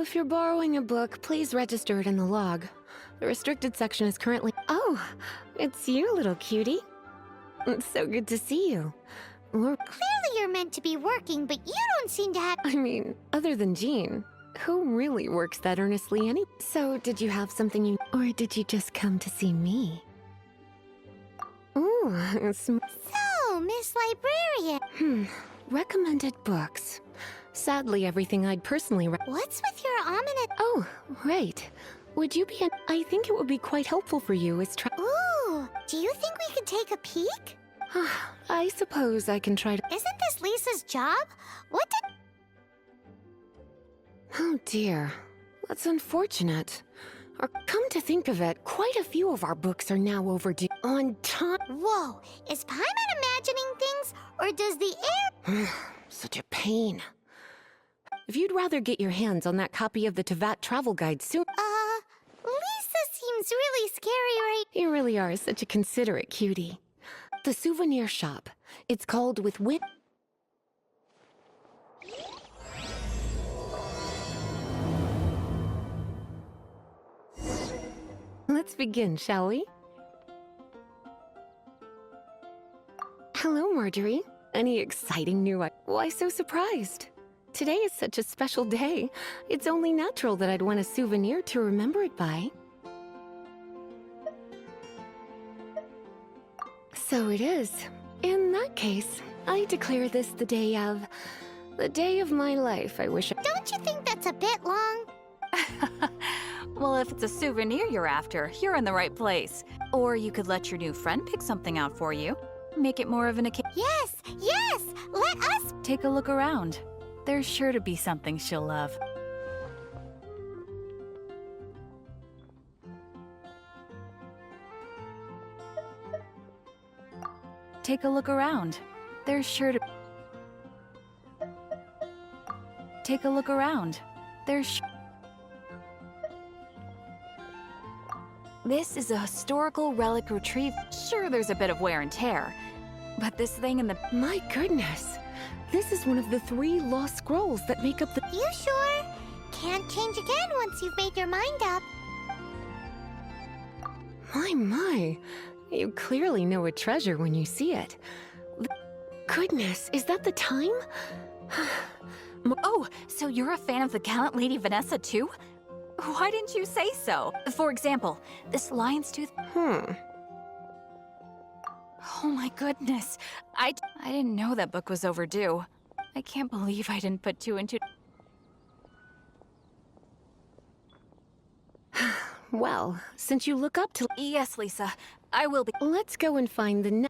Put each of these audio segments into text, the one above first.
if you're borrowing a book, please register it in the log. The restricted section is currently... Oh, it's you, little cutie. It's so good to see you. Clearly you're meant to be working, but you don't seem to have... I mean, other than Jean, who really works that earnestly anyway? So, did you have something you... Or did you just come to see me? Ooh, So, Miss Librarian... Recommended books. Sadly, everything I'd personally What's with your ominous... Oh, right. Would you be I think it would be quite helpful for you is Ooh, do you think we could take a peek? I suppose I can try to... Isn't this Lisa's job? What did... Oh dear. That's unfortunate. Or come to think of it, quite a few of our books are now overdue. On time... Whoa, is Paimon imagining things, or does the air... Such a pain. If you'd rather get your hands on that copy of the Teyvat travel guide soon... Lisa seems really scary right... You really are such a considerate cutie. The souvenir shop. It's called With Wit... Let's begin, shall we? Hello, Marjorie. Any exciting new... Why so surprised? Today is such a special day. It's only natural that I'd want a souvenir to remember it by. So it is. In that case, I declare this the day of my life, I wish. Don't you think that's a bit long? Well, if it's a souvenir you're after, you're in the right place. Or you could let your new friend pick something out for you. Make it more of an occasion. Yes, yes! Let us... Take a look around. There's sure to be something she'll love. Take a look around. There's sure to... Take a look around. There's... This is a historical relic retrieve. Sure, there's a bit of wear and tear, but this thing in the... My goodness! This is one of the 3 lost scrolls that make up the... You sure? Can't change again once you've made your mind up. My. You clearly know a treasure when you see it. Goodness, is that the time? Oh, so you're a fan of the gallant Lady Vanessa too? Why didn't you say so? For example, this lion's tooth... Oh my goodness. I didn't know that book was overdue. I can't believe I didn't put 2 and 2... Well, since you look up to... Yes, Lisa. I will be... Let's go and find the...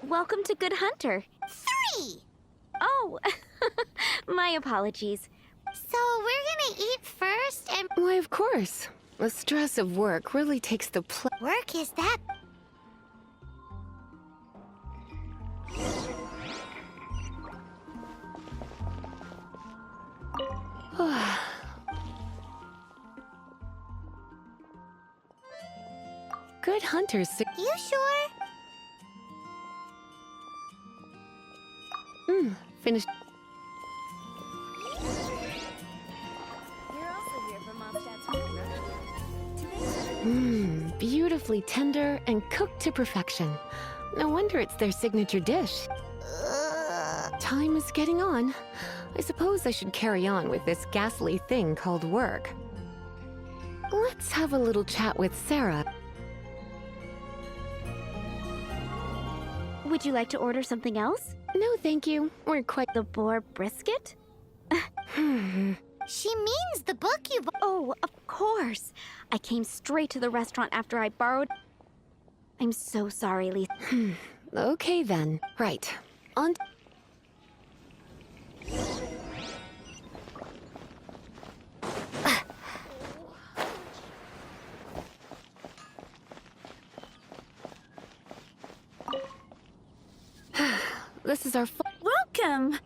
Welcome to Good Hunter. 3! Oh, my apologies. So we're gonna eat first and... Why, of course. The stress of work really takes the Work is that... Good Hunters... You sure? Finished... You're also here for MONDSTADT's Beautifully tender and cooked to perfection. No wonder it's their signature dish. Time is getting on. I suppose I should carry on with this ghastly thing called work. Let's have a little chat with Sarah. Would you like to order something else? No, thank you. We're quite... The boar brisket? She means the book you bought. Oh, of course. I came straight to the restaurant after I borrowed... I'm so sorry, Lisa. Okay then. Right. On... This is our... Welcome!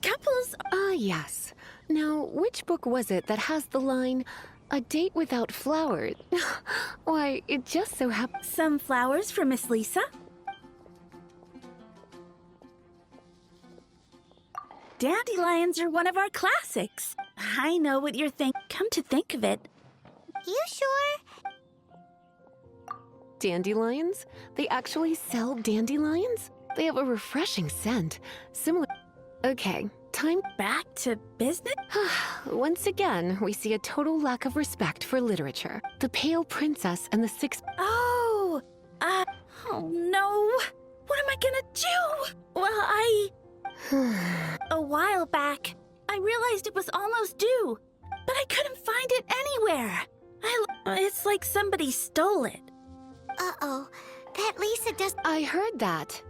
Couples... Ah, yes. Now, which book was it that has the line, A date without flowers? Why, it just so happens. Some flowers for Miss Lisa? Dandelions are one of our classics. I know what you're thinking. Come to think of it. You sure? Dandelions? They actually sell dandelions? They have a refreshing scent. Similar. Okay, time. Back to business? Once again, we see a total lack of respect for literature. The Pale Princess and the Six. Oh no. What am I gonna do? Well, a while back, I realized it was almost due, but I couldn't find it anywhere. It's like somebody stole it. Uh-oh. That Lisa does... I heard that.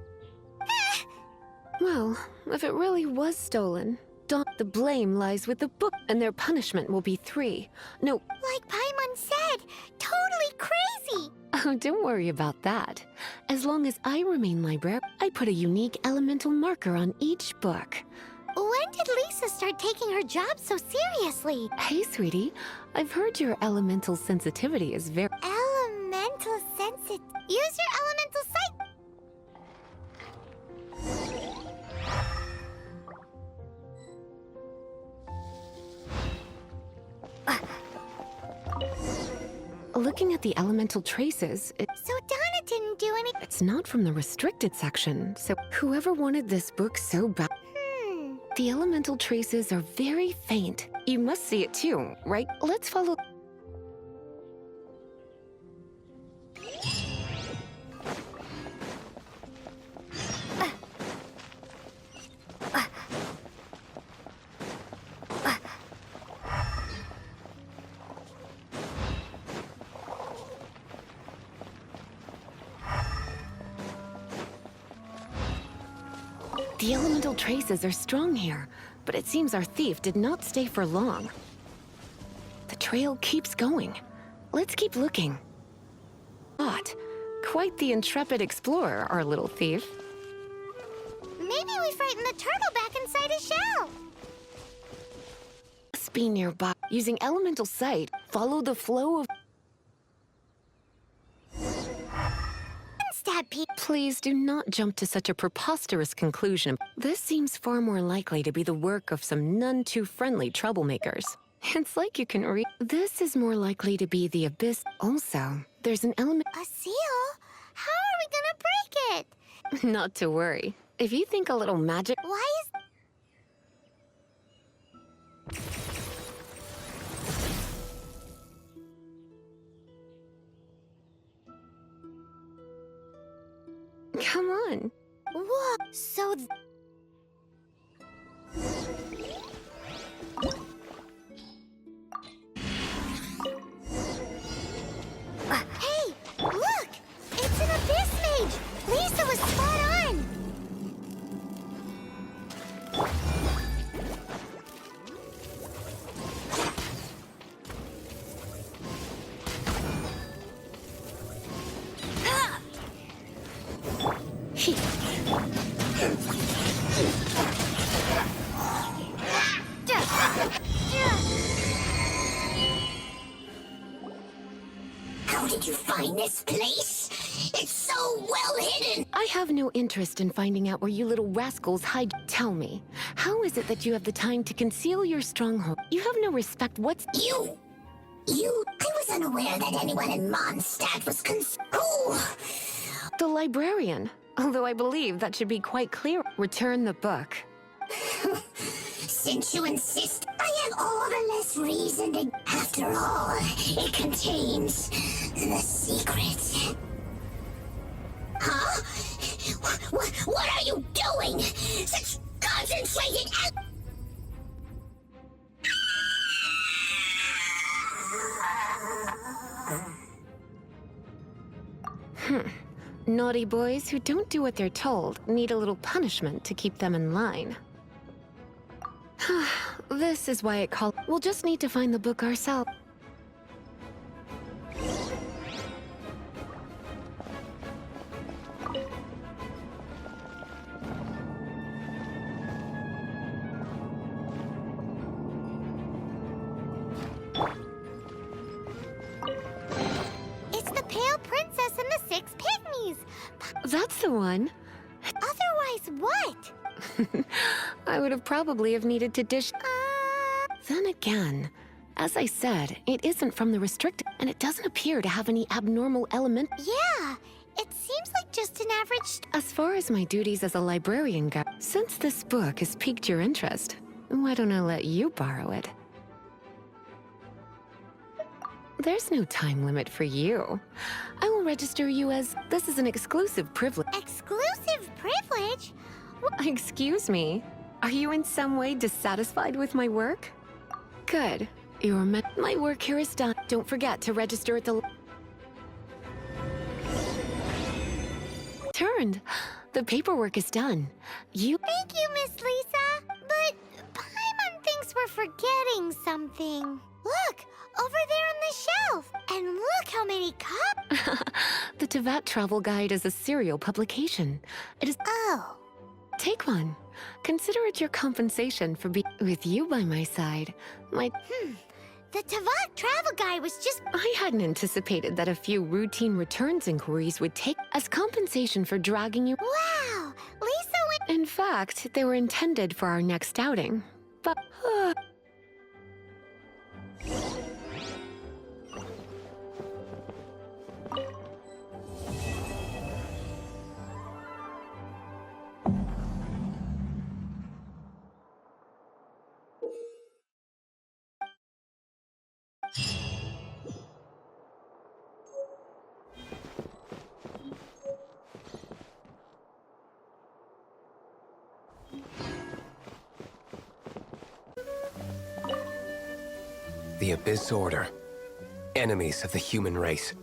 Well, if it really was stolen, the blame lies with the book, and their punishment will be 3. No. Like Paimon said, totally crazy! Oh, don't worry about that. As long as I remain librarian, I put a unique elemental marker on each book. When did Lisa start taking her job so seriously? Hey, sweetie, I've heard your elemental sensitivity is very... Elemental sensitive. Use your elemental sight. Looking at the elemental traces, So Donna didn't do any... it's not from the restricted section, so whoever wanted this book so bad... The elemental traces are very faint. You must see it too, right? Let's follow... The elemental traces are strong here, but it seems our thief did not stay for long. The trail keeps going. Let's keep looking. Quite the intrepid explorer, our little thief. Maybe we frightened the turtle back inside his shell. Must be nearby. Using elemental sight, follow the flow of... MONDSTADT people. Please do not jump to such a preposterous conclusion. This seems far more likely to be the work of some none too friendly troublemakers. It's like you can read. This is more likely to be the abyss. Also, there's an element. A seal? How are we gonna break it? Not to worry. If you think a little magic. Why is... Come on. Whoa, so... Hey, look! It's an abyss mage! Lisa was spot on! How did you find this place? It's so well hidden! I have no interest in finding out where you little rascals hide. Tell me, how is it that you have the time to conceal your stronghold? You have no respect. What's... You... I was unaware that anyone in MONDSTADT was Who? The librarian. Although I believe that should be quite clear. Return the book. Since you insist, I have all the less reason to... After all, it contains the secret. Huh? What are you doing? Such concentrated... Naughty boys who don't do what they're told need a little punishment to keep them in line. This is why it called... We'll just need to find the book ourselves. That's the one. Otherwise, what? I would have probably have needed to dish. Then again, as I said, it isn't from the restricted, and it doesn't appear to have any abnormal element. Yeah, it seems like just an average... As far as my duties as a librarian go, since this book has piqued your interest, why don't I let you borrow it? There's no time limit for you. I will register you as... This is an exclusive privilege. Exclusive privilege? Excuse me. Are you in some way dissatisfied with my work? Good. My work here is done. Don't forget to register at the... Turned. The paperwork is done. Thank you, Miss Lisa. But Paimon thinks we're forgetting something. Look, over there on the shelf. And look how many cups. The TAVAT Travel Guide is a serial publication. It is... Oh. Take one. Consider it your compensation for being with you by my side. The TAVAT Travel Guide was just... I hadn't anticipated that a few routine returns inquiries would take as compensation for dragging you. Wow! Lisa went... In fact, they were intended for our next outing. But... The Abyss Order. Enemies of the human race.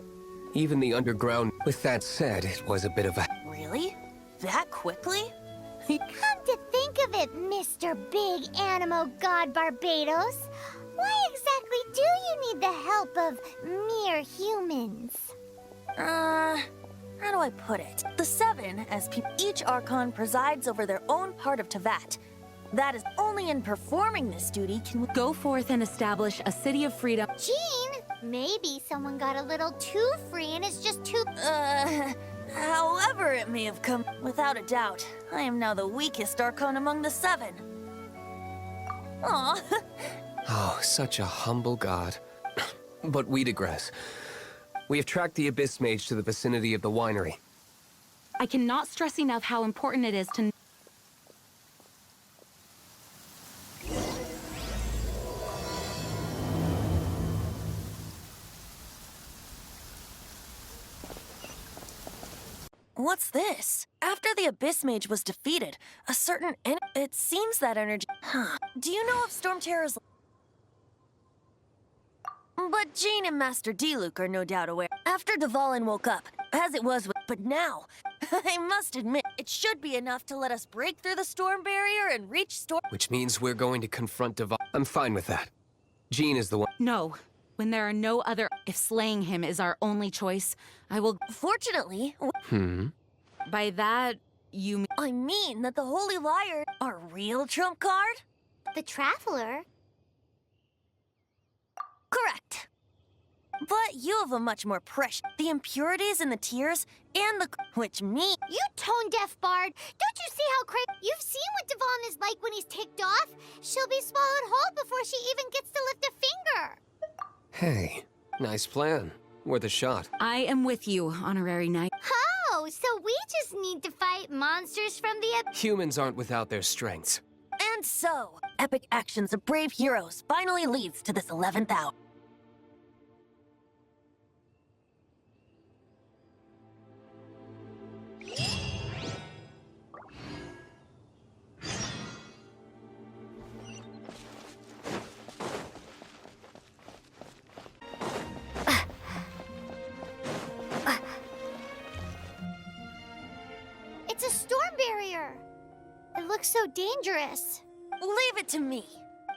Even the underground. With that said, it was a bit of a... Really? That quickly? Come to think of it, Mr. Big Animo God Barbados. Why exactly do you need the help of mere humans? How do I put it? The Seven, as each Archon presides over their own part of TAVAT. That is only in performing this duty can we Go forth and establish a city of freedom. Jean, maybe someone got a little too free and is just too... however it may have come. Without a doubt, I am now the weakest Archon among the Seven. Aw. Oh, such a humble god. But we digress. We have tracked the Abyss Mage to the vicinity of the winery. I cannot stress enough how important it is to... What's this? After the Abyss Mage was defeated, a certain it seems that energy... Do you know if Storm Terror's... But Jean and Master D-Luke are no doubt aware. After Dvalin woke up, as it was with... But now, I must admit, it should be enough to let us break through the storm barrier and reach Storm... Which means we're going to confront Dvalin. I'm fine with that. Jean is the one... No. When there are no other... If slaying him is our only choice, I will... Fortunately... By that, you mean... I mean that the Holy Liar... Our real trump card? The Traveler? Correct. But you have a much more precious... The impurities in the tears, and the... Which me... You tone-deaf bard! Don't you see how crazy... You've seen what Dvalin is like when he's ticked off? She'll be swallowed whole before she even gets to lift a finger! Hey, nice plan. Worth a shot. I am with you, Honorary Knight. Oh, so we just need to fight monsters from the... Humans aren't without their strengths. And so, epic actions of brave heroes finally leads to this 11th hour. It's a storm barrier! It looks so dangerous. Leave it to me.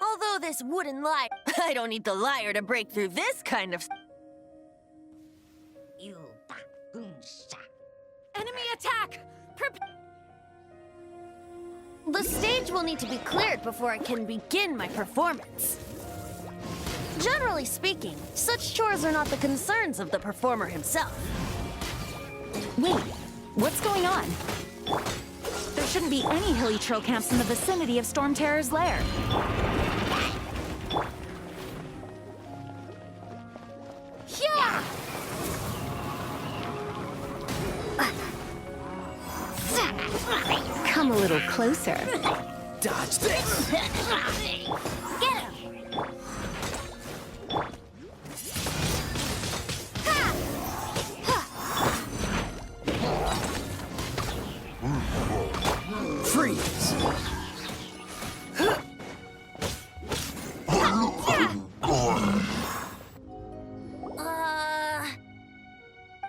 Although this wooden liar... I don't need the liar to break through this kind of... Enemy attack! The stage will need to be cleared before I can begin my performance. Generally speaking, such chores are not the concerns of the performer himself. Wait, What's going on? There shouldn't be any hilly trail camps in the vicinity of Storm Terror's lair. Yeah! Come a little closer. Dodge this! Get him! Freeze!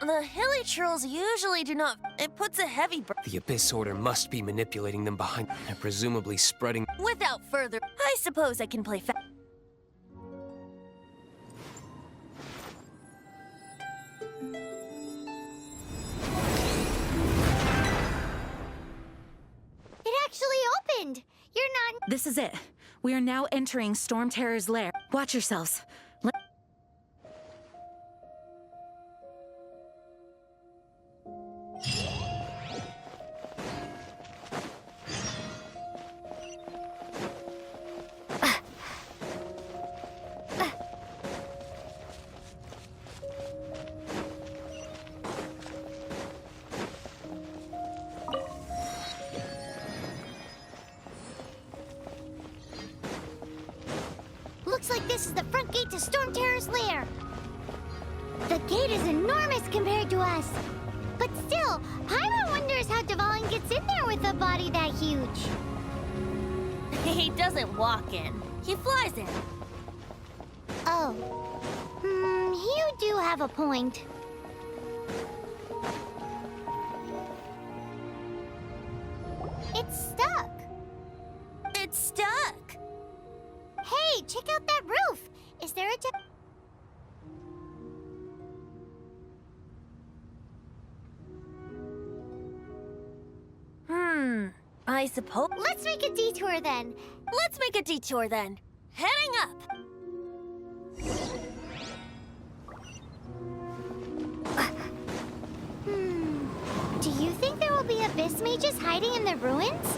The hilly trolls usually do not. It puts a heavy The Abyss Order must be manipulating them behind and presumably spreading. Without further, I suppose I can play It actually opened! You're not... This is it. We are now entering Storm Terror's lair. Watch yourselves. Looks like this is the front gate to Storm Terror's lair. The gate is enormous compared to us. But still, Paimon wonders how Dvalin gets in there with a body that huge. He doesn't walk in. He flies in. Oh. You do have a point. It's stuck. It's stuck. Hey, check out that roof. Is there a I suppose. Let's make a detour then. Let's make a detour then. Heading up. Do you think there will be abyss mages hiding in the ruins?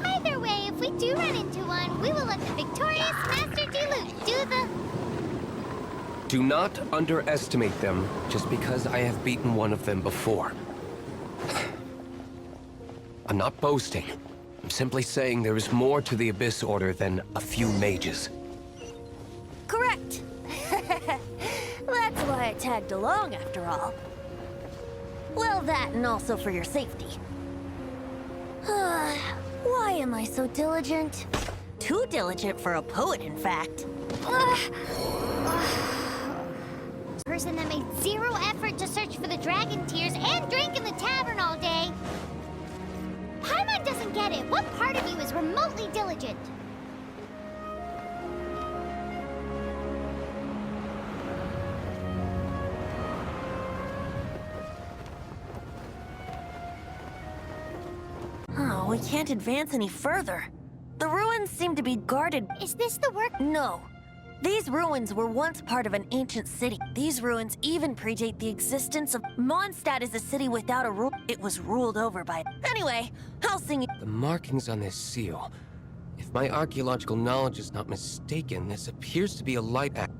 Either way, if we do run into one, we will let the victorious Master Diluc do the... Do not underestimate them just because I have beaten one of them before. I'm not boasting. I'm simply saying there is more to the Abyss Order than a few mages. Correct. That's why I tagged along after all. Well, that and also for your safety. Why am I so diligent? Too diligent for a poet, in fact. Person that made zero effort to search for the dragon tears and drank in the tavern all day. Paimon doesn't get it. What part of you is remotely diligent? Oh, we can't advance any further. The ruins seem to be guarded. Is this the work? No. These ruins were once part of an ancient city. These ruins even predate the existence of... MONDSTADT is a city without a rule. It was ruled over by... Anyway, I'll sing... The markings on this seal. If my archaeological knowledge is not mistaken, this appears to be a light act.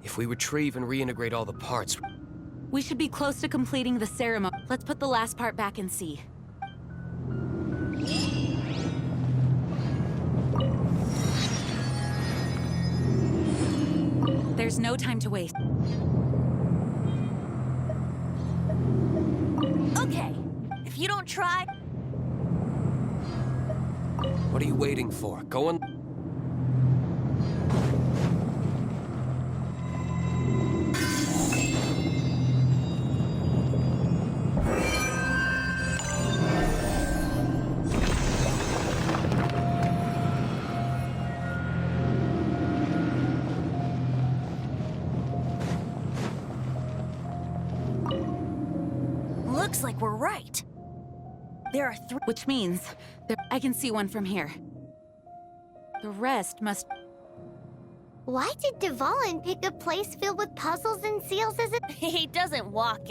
If we retrieve and reintegrate all the parts... We should be close to completing the ceremony. Let's put the last part back and see. There's no time to waste. Okay, if you don't try... What are you waiting for? Go on... Looks like we're right. There are three... Which means I can see one from here. The rest must... Why did Dvalin pick a place filled with puzzles and seals as a... He doesn't walk.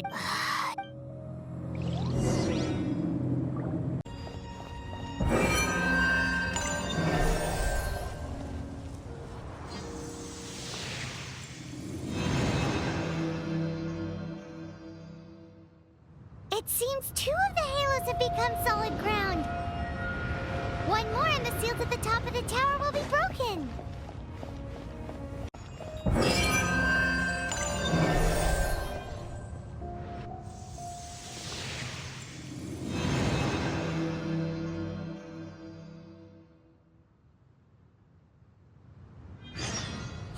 It seems 2 of the halos have become solid ground. One more and the seals at the top of the tower will be broken.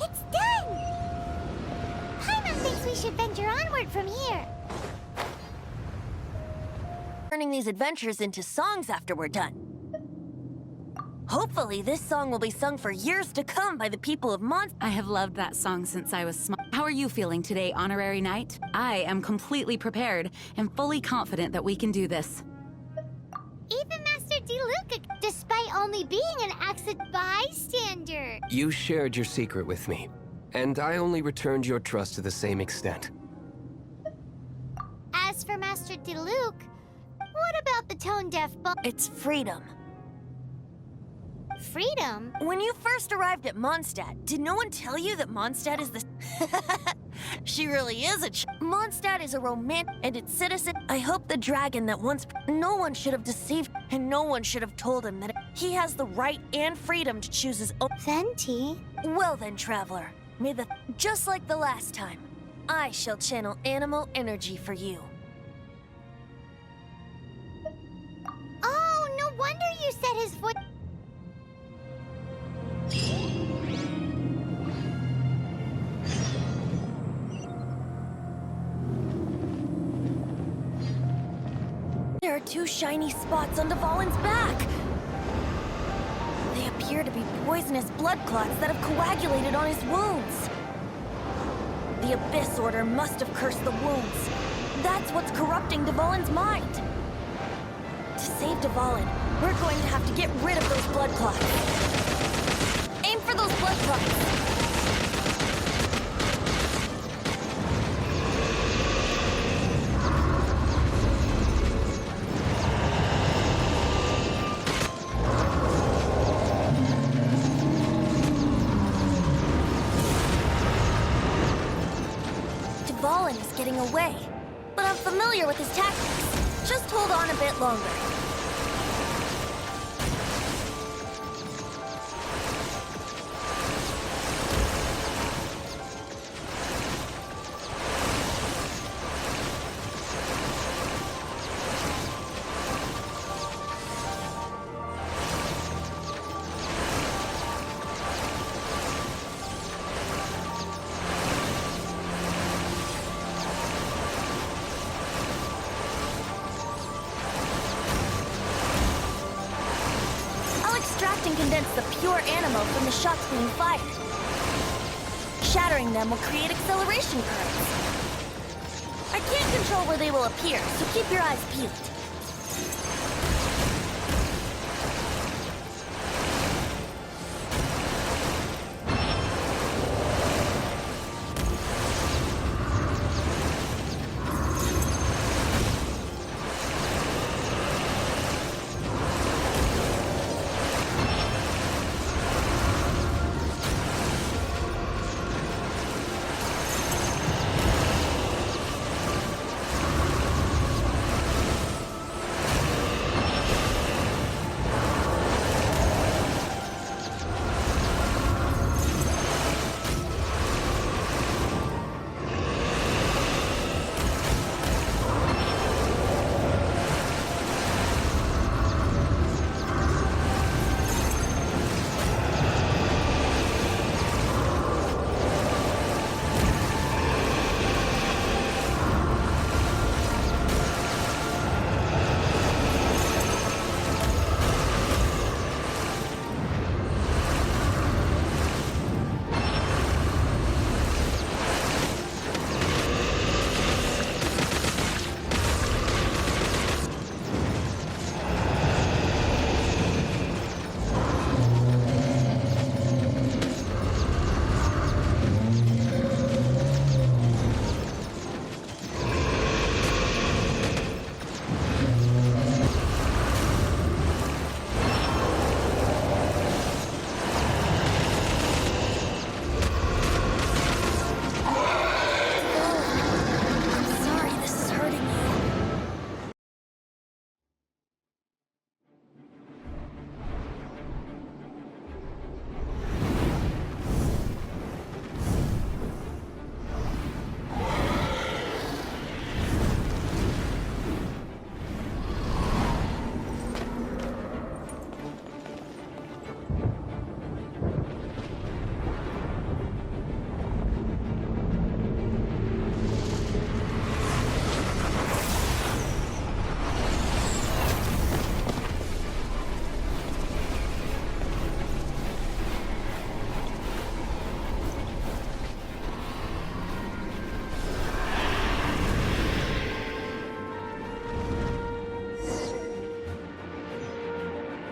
It's done! Paimon thinks we should venture onward from here. Turning these adventures into songs after we're done. Hopefully, this song will be sung for years to come by the people of MONDSTADT. I have loved that song since I was small. How are you feeling today, Honorary Knight? I am completely prepared and fully confident that we can do this. Even Master Diluc, despite only being an accident bystander. You shared your secret with me, and I only returned your trust to the same extent. As for Master Diluc, what about the tone-deaf boy? It's freedom. Freedom? When you first arrived at MONDSTADT, did no one tell you that MONDSTADT is the... She really is a MONDSTADT is a romantic and its citizen. I hope the dragon that once... No one should have deceived, and no one should have told him that he has the right and freedom to choose his own... Venti? Well then, traveler, may the... Just like the last time, I shall channel animal energy for you. Oh, no wonder you set his foot... There are 2 shiny spots on Dvalin's back. They appear to be poisonous blood clots that have coagulated on his wounds. The Abyss Order must have cursed the wounds. That's what's corrupting Dvalin's mind. To save Dvalin, we're going to have to get rid of those blood clots. Aim for those blood clots. Dvalin is getting away, but I'm familiar with his tactics. Just hold on a bit longer. And condense the pure animal from the shots being fired. Shattering them will create acceleration currents. I can't control where they will appear, so keep your eyes peeled.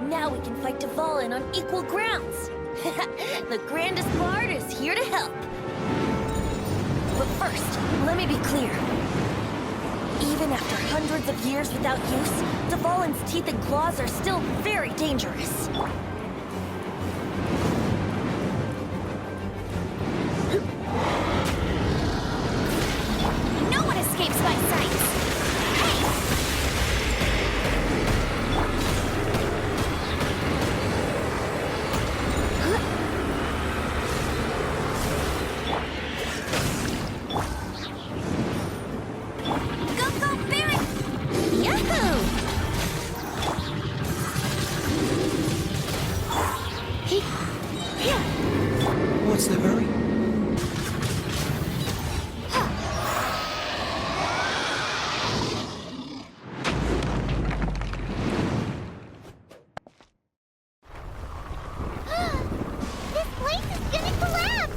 Now we can fight Dvalin on equal grounds. The grandest bard is here to help. But first, let me be clear. Even after hundreds of years without use, Dvalin's teeth and claws are still very dangerous. No one escapes my sight! What's the hurry? This place is gonna collapse!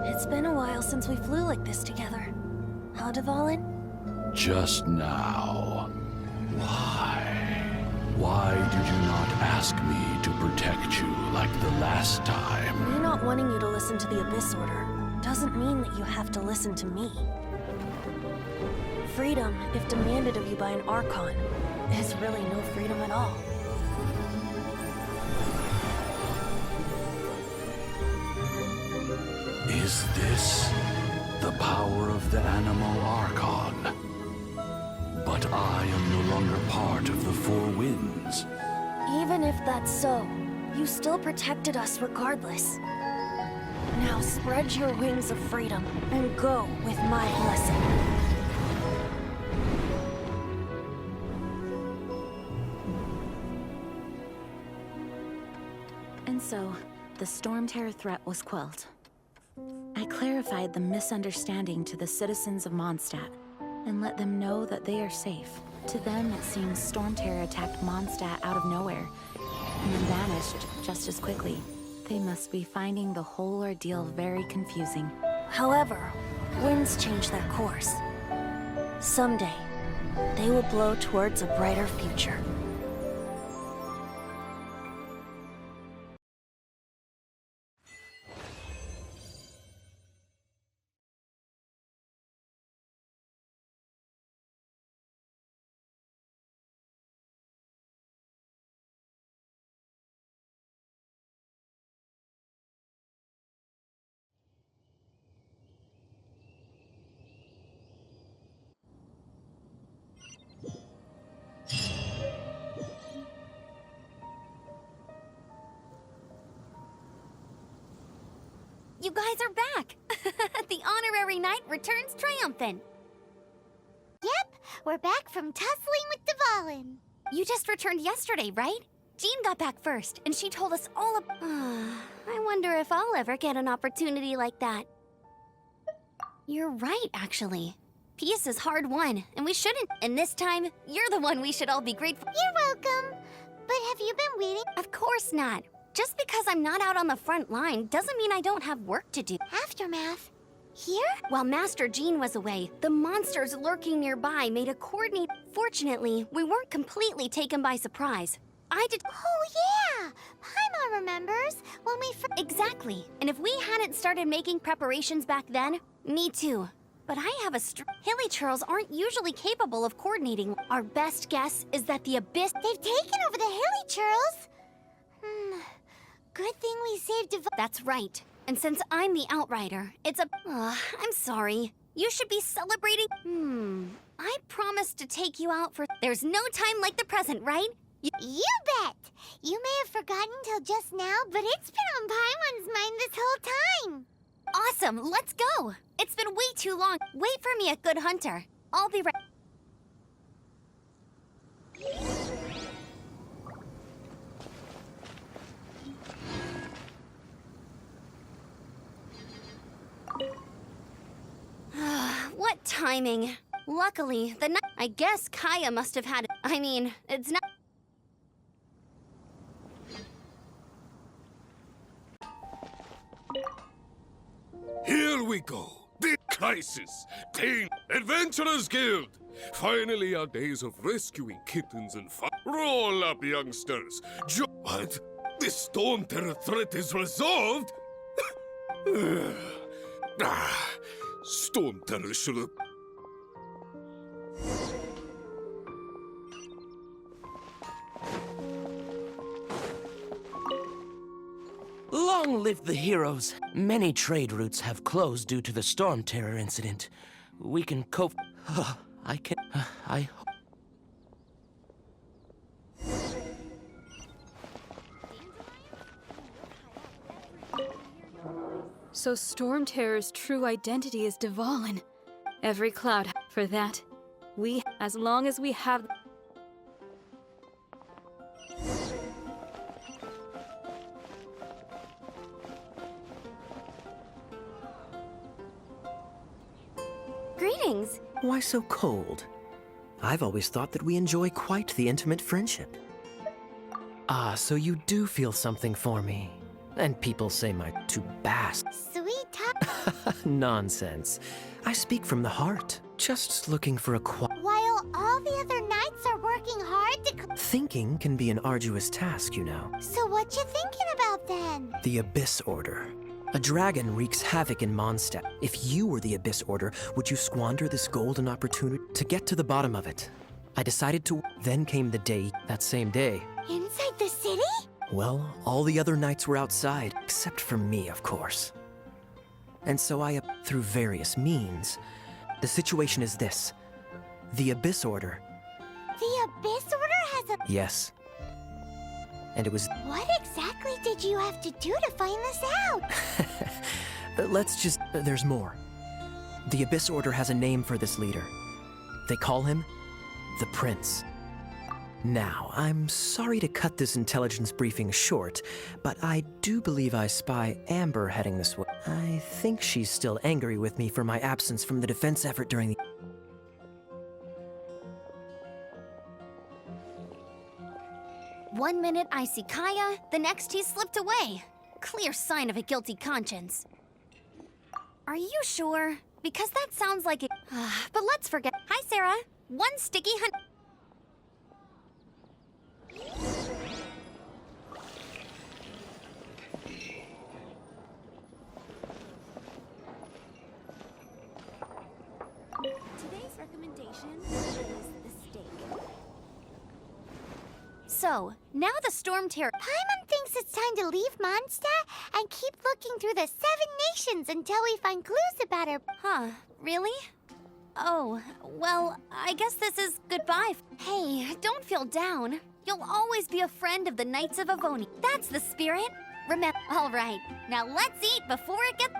It's been a while since we flew like this together. Huh, Dvalin? Just now. Why? Why did you not ask me to protect you like the last time? Me not wanting you to listen to the Abyss Order doesn't mean that you have to listen to me. Freedom, if demanded of you by an Archon, is really no freedom at all. Is this the power of the Animal Archon? But I am no longer part of the Four Winds. Even if that's so, you still protected us regardless. Now spread your wings of freedom and go with my blessing. And so, the Storm Terror threat was quelled. I clarified the misunderstanding to the citizens of MONDSTADT and let them know that they are safe. To them, it seems Storm Terror attacked MONDSTADT out of nowhere and then vanished just as quickly. They must be finding the whole ordeal very confusing. However, winds change their course. Someday, they will blow towards a brighter future. You guys are back! The honorary knight returns triumphant. Yep, we're back from tussling with Dvalin. You just returned yesterday, right? Jean got back first, and she told us all about... I wonder if I'll ever get an opportunity like that. You're right, actually. Peace is hard won, and we shouldn't... And this time, you're the one we should all be grateful... You're welcome. But have you been waiting? Of course not. Just because I'm not out on the front line doesn't mean I don't have work to do. Aftermath? Here? While Master Jean was away, the monsters lurking nearby made a coordinated... Fortunately, we weren't completely taken by surprise. I did... Oh, yeah! Paimon remembers when we... Exactly. And if we hadn't started making preparations back then, me too. But I have a Hilly Churls aren't usually capable of coordinating. Our best guess is that the Abyss... They've taken over the Hilly Churls! Good thing we saved That's right. And since I'm the Outrider, it's a... I'm sorry. You should be celebrating... I promised to take you out for... There's no time like the present, right? You bet! You may have forgotten till just now, but it's been on Paimon's mind this whole time. Awesome, let's go! It's been way too long. Wait for me at Good Hunter. I'll be right... What timing? Luckily, I guess Kaya must have had it. I mean, it's not. Here we go. The crisis. Teen Adventurers Guild. Finally, our days of rescuing kittens and fun. Roll up, youngsters. What? The storm terror threat is resolved? Storm terror should have. Long live the heroes. Many trade routes have closed due to the storm terror incident. We can cope. I can. I. So Storm Terror's true identity is Dvalin. Every cloud for that. As long as we have... Greetings. Why so cold? I've always thought that we enjoy quite the intimate friendship. Ah, so you do feel something for me. And people say my too bass. Sweet talk. Nonsense. I speak from the heart. Just looking for a While all the other knights are working hard to... Thinking can be an arduous task, you know. So what you thinking about then? The Abyss Order. A dragon wreaks havoc in MONDSTADT. If you were the Abyss Order, would you squander this golden opportunity to get to the bottom of it? I decided to... Then came the day, that same day. Inside the city? Well, all the other knights were outside, except for me, of course. And so through various means. The situation is this. The Abyss Order... The Abyss Order has a... Yes. And it was... What exactly did you have to do to find this out? Let's just... There's more. The Abyss Order has a name for this leader. They call him the Prince. Now, I'm sorry to cut this intelligence briefing short, but I do believe I spy Amber heading this way. I think she's still angry with me for my absence from the defense effort during the... One minute I see Kaya, the next he slipped away. Clear sign of a guilty conscience. Are you sure? Because that sounds like it. But let's forget. Hi, Sarah. One sticky hunt. Today's recommendation is the steak. So, now the Storm Terror... Paimon thinks it's time to leave MONDSTADT and keep looking through the 7 nations until we find clues about her. Huh, really? Oh, well, I guess this is goodbye. Hey, don't feel down. You'll always be a friend of the Knights of Avoni. That's the spirit. Remember... All right, now let's eat before it gets...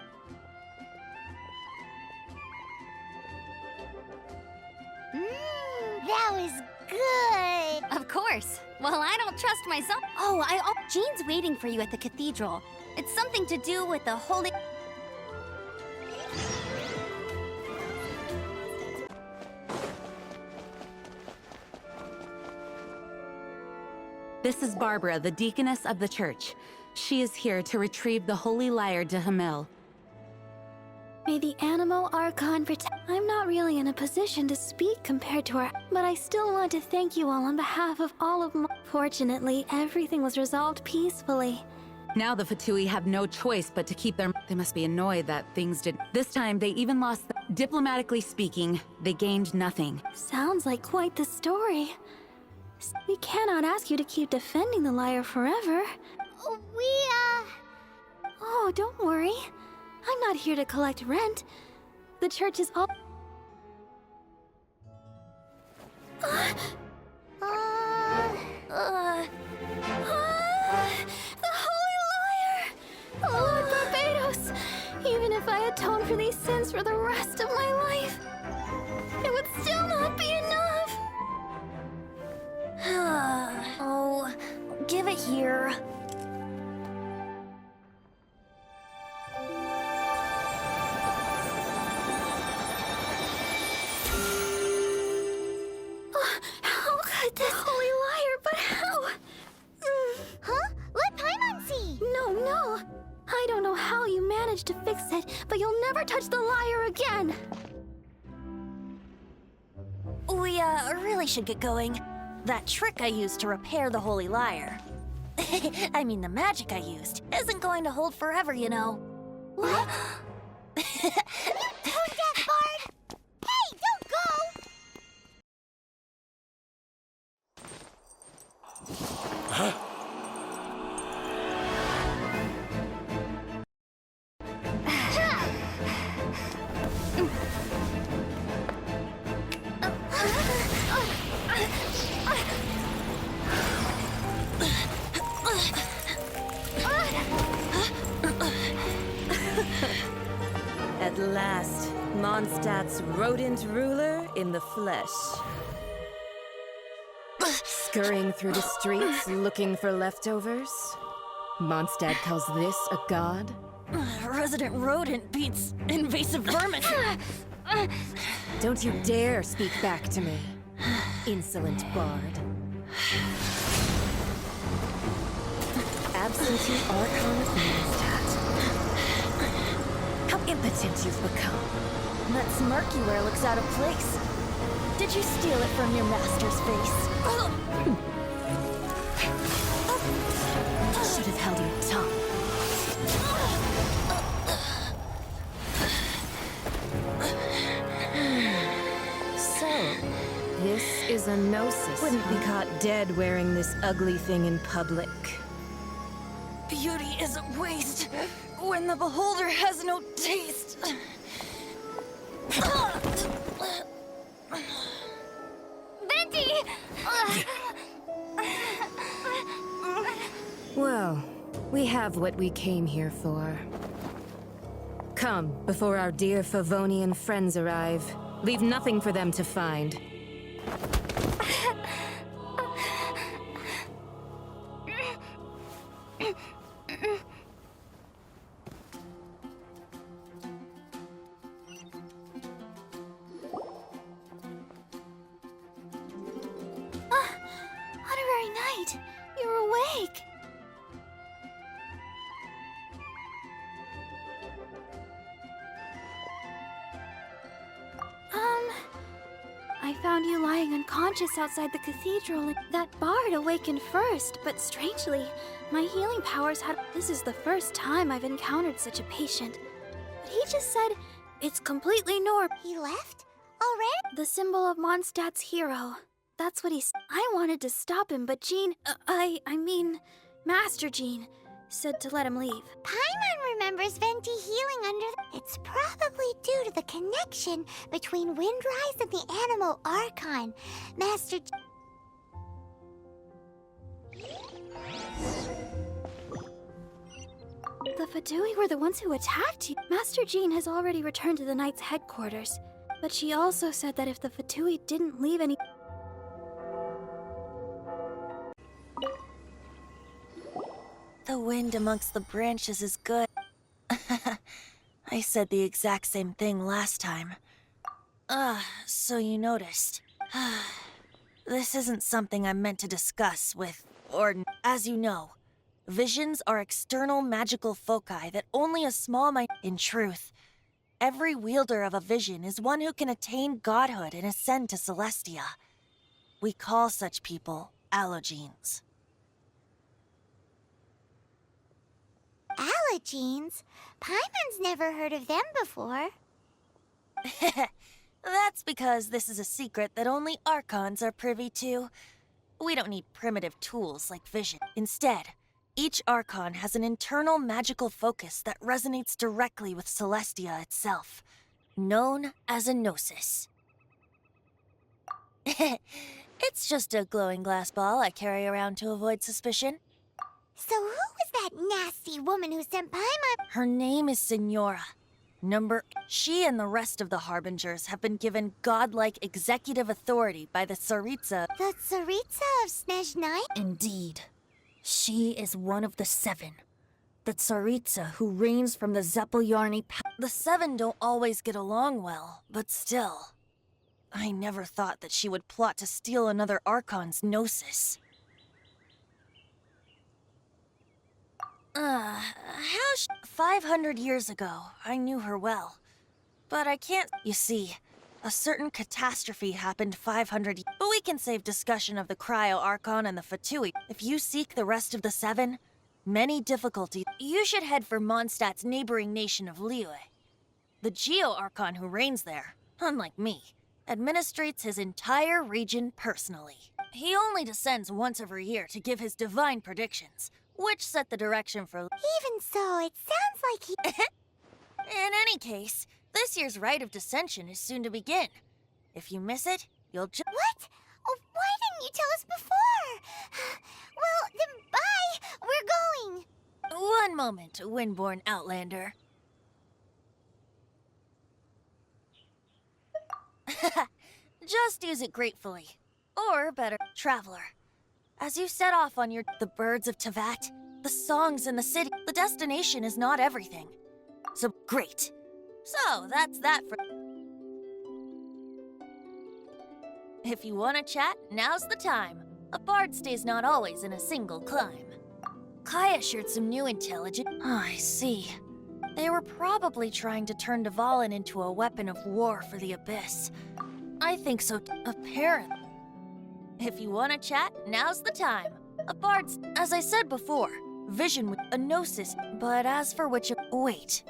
That was good. Of course. Well, I don't trust myself. Oh, Jean's waiting for you at the cathedral. It's something to do with the holy... This is Barbara, the deaconess of the church. She is here to retrieve the holy lyre de Hamel. May the Animo Archon protect. I'm not really in a position to speak compared to her, but I still want to thank you all on behalf of all of my... Fortunately, everything was resolved peacefully. Now the Fatui have no choice but to keep their... They must be annoyed that things did... This time, they even lost... Diplomatically speaking, they gained nothing. Sounds like quite the story. We cannot ask you to keep defending the lyre forever. Oh, don't worry. I'm not here to collect rent. The church is all... The Holy Lyre! Lord Barbados! Even if I atone for these sins for the rest of my life, it would still not be enough! Oh, give it here. never touch the lyre again! We, really should get going. That trick I used to repair the Holy Lyre. I mean, the magic I used isn't going to hold forever, you know. What? Tone deaf, Bard! Hey, don't go! At last, MONDSTADT's rodent ruler in the flesh. Scurrying through the streets looking for leftovers? MONDSTADT calls this a god? Resident rodent beats invasive vermin. Don't you dare speak back to me, insolent bard. Absentee Archon of MONDSTADT. How impotent you've become. That smirk you wear looks out of place. Did you steal it from your master's face? Should have held your tongue. So, this is a gnosis. Wouldn't be caught dead wearing this ugly thing in public. Beauty is a waste when the beholder has no taste. Venti! Well, we have what we came here for. Come, before our dear Favonian friends arrive. Leave nothing for them to find. Honorary Knight, you're awake. I found you lying unconscious outside the cathedral. That bard awakened first, but strangely, my healing powers had... This is the first time I've encountered such a patient. But he just said, it's completely normal. He left? Already? The symbol of MONDSTADT's hero. That's what he said. I wanted to stop him, but Jean... I mean, Master Jean said to let him leave. Paimon remembers Venti healing under the... It's probably due to the connection between Windrise and the Animal Archon. Master... The Fatui were the ones who attacked you. Master Jean has already returned to the Knight's headquarters. But she also said that if the Fatui didn't leave any... The wind amongst the branches is good. I said the exact same thing last time. So you noticed. This isn't something I'm meant to discuss with As you know, visions are external magical foci that only a small In truth, every wielder of a vision is one who can attain godhood and ascend to Celestia. We call such people allogenes. Allogenes? Paimon's never heard of them before. That's because this is a secret that only Archons are privy to. We don't need primitive tools like vision. Instead, each Archon has an internal magical focus that resonates directly with Celestia itself, known as a gnosis. It's just a glowing glass ball I carry around to avoid suspicion. So who was that nasty woman who sent Paimon? Her name is Signora. She and the rest of the Harbingers have been given godlike executive authority by the Tsaritsa. The Tsaritsa of Snezhnaya? Indeed. She is one of the Seven. The Tsaritsa who reigns from the Zeppeljärni. The Seven don't always get along well, but still. I never thought that she would plot to steal another Archon's gnosis. how 500 years ago, I knew her well. But I can't... You see, a certain catastrophe happened 500 years... But we can save discussion of the Cryo Archon and the Fatui. If you seek the rest of the seven, many difficulties... You should head for MONDSTADT's neighboring nation of Liyue. The Geo Archon who reigns there, unlike me, administrates his entire region personally. He only descends once every year to give his divine predictions, which set the direction for... Even so, it sounds like he... In any case, this year's rite of descension is soon to begin. If you miss it, you'll just... What? Oh, why didn't you tell us before? Well, then bye! We're going! One moment, Windborn Outlander. Just use it gratefully. Or better, Traveler. As you set off on the birds of Tevat, the songs in the city, the destination is not everything. So, great. So, that's that for... If you want to chat, now's the time. A bard stays not always in a single climb. Kaya shared some new intelligence. Oh, I see. They were probably trying to turn Dvalin into a weapon of war for the Abyss. I think so, apparently. If you want to chat, now's the time. A bard's, as I said before, vision with a gnosis, but as for which... Wait.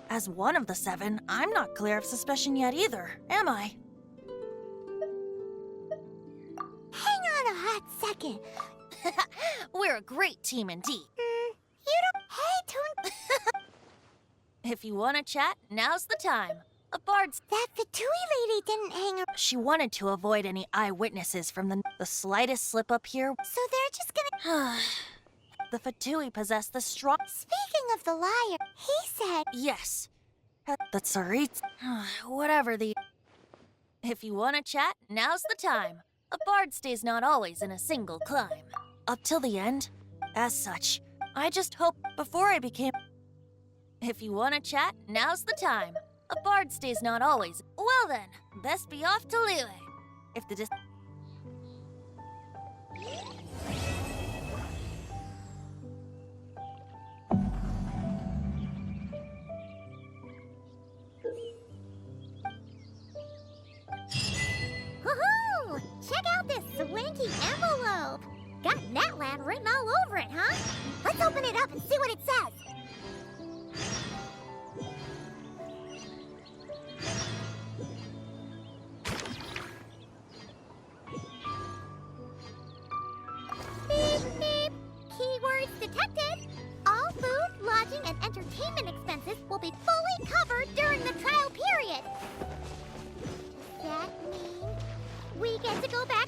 As one of the seven, I'm not clear of suspicion yet either, am I? Hang on a hot second. We're a great team indeed. You don't... Hey, Toon... If you want to chat, now's the time. A bard's... That Fatui lady didn't hang around. She wanted to avoid any eyewitnesses from the slightest slip up here. So they're just gonna... The Fatui possess the strong... Speaking of the liar, he said... Yes. The Tsarit... Whatever the... If you want to chat, now's the time. A bard stays not always in a single climb. Up till the end. As such, I just hope before I became... If you want to chat, now's the time. A bard stays not always... Well then, best be off to Liyue. If the Woohoo! Check out this swanky envelope! Got Natland written all over it, huh? Let's open it up and see what it says. Beep, beep. Keywords detected. All food, lodging, and entertainment expenses will be fully covered during the trial period. Does that mean we get to go back